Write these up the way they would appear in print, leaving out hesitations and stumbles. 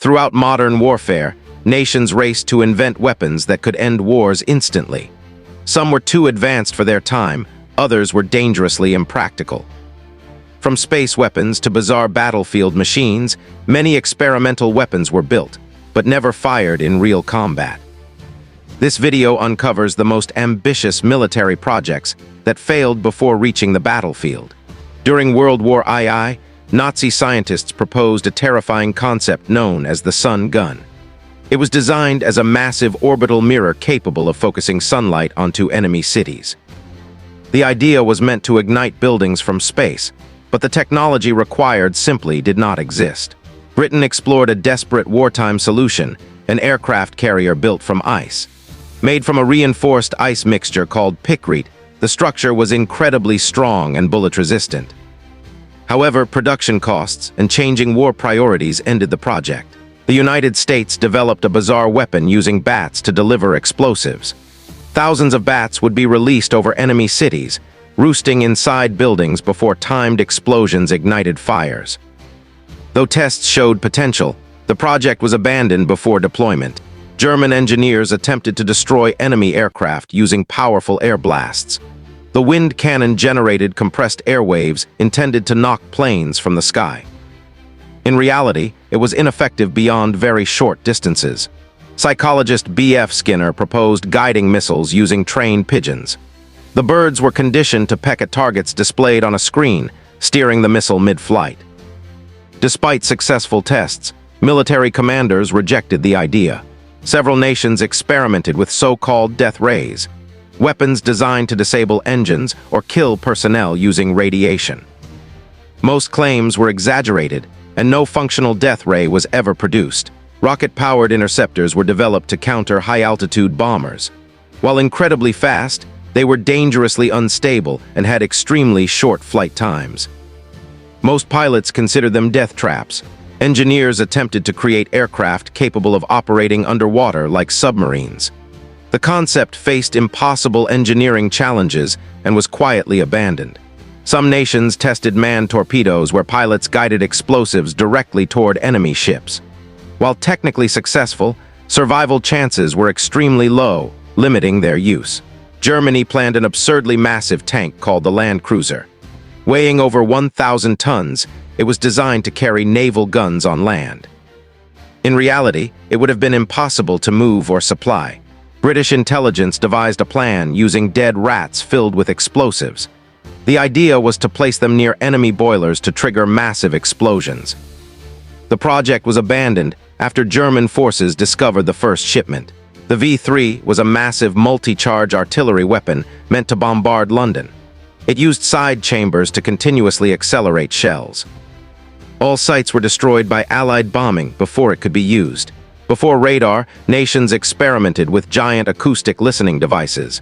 Throughout modern warfare, nations raced to invent weapons that could end wars instantly. Some were too advanced for their time, others were dangerously impractical. From space weapons to bizarre battlefield machines, many experimental weapons were built, but never fired in real combat. This video uncovers the most ambitious military projects that failed before reaching the battlefield. During World War II, Nazi scientists proposed a terrifying concept known as the sun gun. It was designed as a massive orbital mirror capable of focusing sunlight onto enemy cities. The idea was meant to ignite buildings from space, but the technology required simply did not exist. Britain explored a desperate wartime solution, an aircraft carrier built from ice. Made from a reinforced ice mixture called pickrete, the structure was incredibly strong and bullet-resistant. However, production costs and changing war priorities ended the project. The United States developed a bizarre weapon using bats to deliver explosives. Thousands of bats would be released over enemy cities, roosting inside buildings before timed explosions ignited fires. Though tests showed potential, the project was abandoned before deployment. German engineers attempted to destroy enemy aircraft using powerful air blasts. The wind cannon generated compressed air waves intended to knock planes from the sky. In reality, it was ineffective beyond very short distances. Psychologist B.F. Skinner proposed guiding missiles using trained pigeons. The birds were conditioned to peck at targets displayed on a screen, steering the missile mid-flight. Despite successful tests, military commanders rejected the idea. Several nations experimented with so-called death rays, weapons designed to disable engines or kill personnel using radiation. Most claims were exaggerated, and no functional death ray was ever produced. Rocket-powered interceptors were developed to counter high-altitude bombers. While incredibly fast, they were dangerously unstable and had extremely short flight times. Most pilots considered them death traps. Engineers attempted to create aircraft capable of operating underwater like submarines. The concept faced impossible engineering challenges and was quietly abandoned. Some nations tested manned torpedoes where pilots guided explosives directly toward enemy ships. While technically successful, survival chances were extremely low, limiting their use. Germany planned an absurdly massive tank called the Land Cruiser. Weighing over 1,000 tons, it was designed to carry naval guns on land. In reality, it would have been impossible to move or supply. British intelligence devised a plan using dead rats filled with explosives. The idea was to place them near enemy boilers to trigger massive explosions. The project was abandoned after German forces discovered the first shipment. The V-3 was a massive multi-charge artillery weapon meant to bombard London. It used side chambers to continuously accelerate shells. All sites were destroyed by Allied bombing before it could be used. Before radar, nations experimented with giant acoustic listening devices.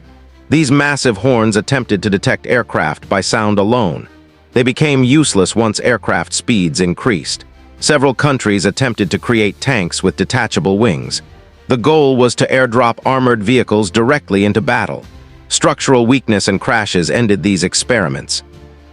These massive horns attempted to detect aircraft by sound alone. They became useless once aircraft speeds increased. Several countries attempted to create tanks with detachable wings. The goal was to airdrop armored vehicles directly into battle. Structural weakness and crashes ended these experiments.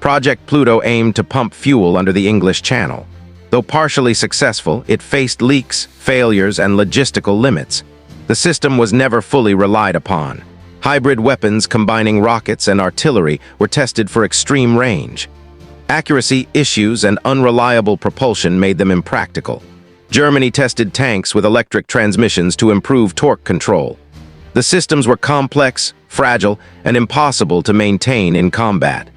Project Pluto aimed to pump fuel under the English Channel. Though partially successful, it faced leaks, failures, and logistical limits. The system was never fully relied upon. Hybrid weapons combining rockets and artillery were tested for extreme range. Accuracy issues and unreliable propulsion made them impractical. Germany tested tanks with electric transmissions to improve torque control. The systems were complex, fragile, and impossible to maintain in combat.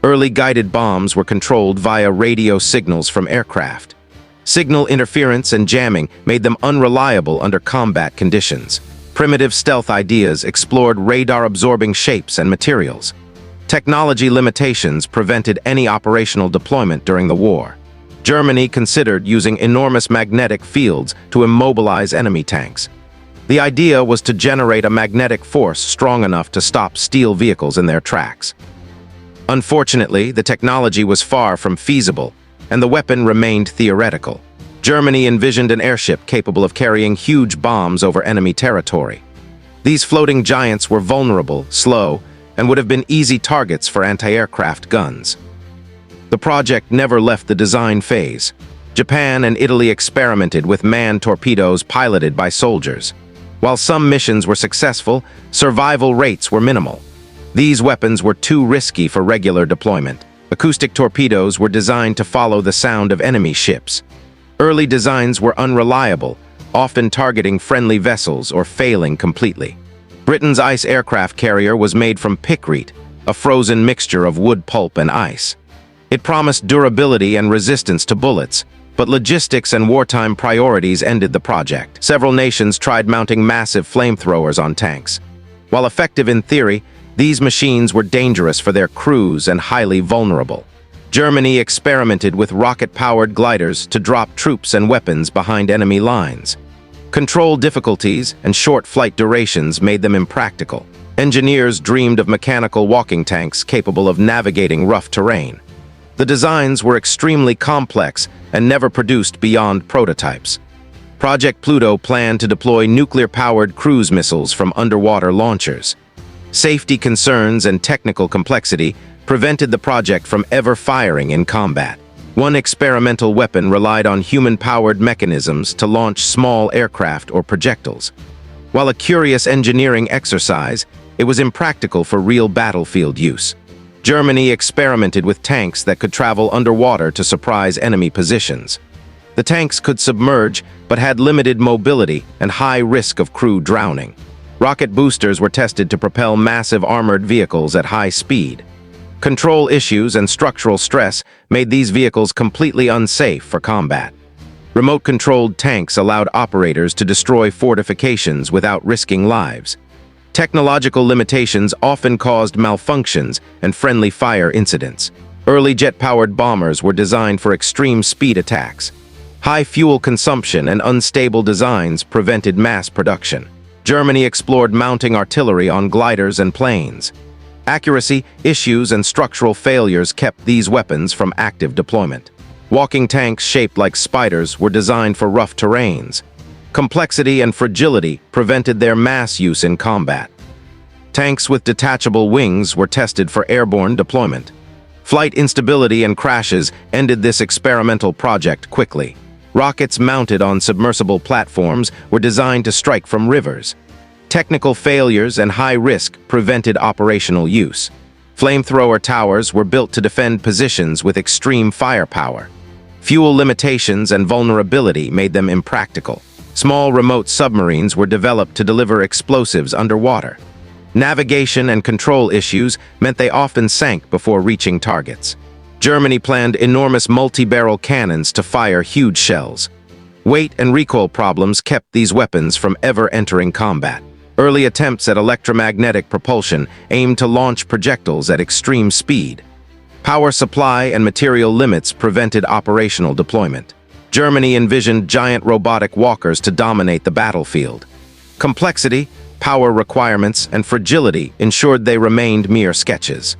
Early guided bombs were controlled via radio signals from aircraft. Signal interference and jamming made them unreliable under combat conditions. Primitive stealth ideas explored radar-absorbing shapes and materials. Technology limitations prevented any operational deployment during the war. Germany considered using enormous magnetic fields to immobilize enemy tanks. The idea was to generate a magnetic force strong enough to stop steel vehicles in their tracks. Unfortunately, the technology was far from feasible, and the weapon remained theoretical. Germany envisioned an airship capable of carrying huge bombs over enemy territory. These floating giants were vulnerable, slow, and would have been easy targets for anti-aircraft guns. The project never left the design phase. Japan and Italy experimented with manned torpedoes piloted by soldiers. While some missions were successful, survival rates were minimal. These weapons were too risky for regular deployment. Acoustic torpedoes were designed to follow the sound of enemy ships. Early designs were unreliable, often targeting friendly vessels or failing completely. Britain's ice aircraft carrier was made from pickrete, a frozen mixture of wood pulp and ice. It promised durability and resistance to bullets, but logistics and wartime priorities ended the project. Several nations tried mounting massive flamethrowers on tanks. While effective in theory, these machines were dangerous for their crews and highly vulnerable. Germany experimented with rocket-powered gliders to drop troops and weapons behind enemy lines. Control difficulties and short flight durations made them impractical. Engineers dreamed of mechanical walking tanks capable of navigating rough terrain. The designs were extremely complex and never produced beyond prototypes. Project Pluto planned to deploy nuclear-powered cruise missiles from underwater launchers. Safety concerns and technical complexity prevented the project from ever firing in combat. One experimental weapon relied on human-powered mechanisms to launch small aircraft or projectiles. While a curious engineering exercise, it was impractical for real battlefield use. Germany experimented with tanks that could travel underwater to surprise enemy positions. The tanks could submerge, but had limited mobility and high risk of crew drowning. Rocket boosters were tested to propel massive armored vehicles at high speed. Control issues and structural stress made these vehicles completely unsafe for combat. Remote-controlled tanks allowed operators to destroy fortifications without risking lives. Technological limitations often caused malfunctions and friendly fire incidents. Early jet-powered bombers were designed for extreme speed attacks. High fuel consumption and unstable designs prevented mass production. Germany explored mounting artillery on gliders and planes. Accuracy, issues, and structural failures kept these weapons from active deployment. Walking tanks shaped like spiders were designed for rough terrains. Complexity and fragility prevented their mass use in combat. Tanks with detachable wings were tested for airborne deployment. Flight instability and crashes ended this experimental project quickly. Rockets mounted on submersible platforms were designed to strike from rivers. Technical failures and high risk prevented operational use. Flamethrower towers were built to defend positions with extreme firepower. Fuel limitations and vulnerability made them impractical. Small remote submarines were developed to deliver explosives underwater. Navigation and control issues meant they often sank before reaching targets. Germany planned enormous multi-barrel cannons to fire huge shells. Weight and recoil problems kept these weapons from ever entering combat. Early attempts at electromagnetic propulsion aimed to launch projectiles at extreme speed. Power supply and material limits prevented operational deployment. Germany envisioned giant robotic walkers to dominate the battlefield. Complexity, power requirements, and fragility ensured they remained mere sketches.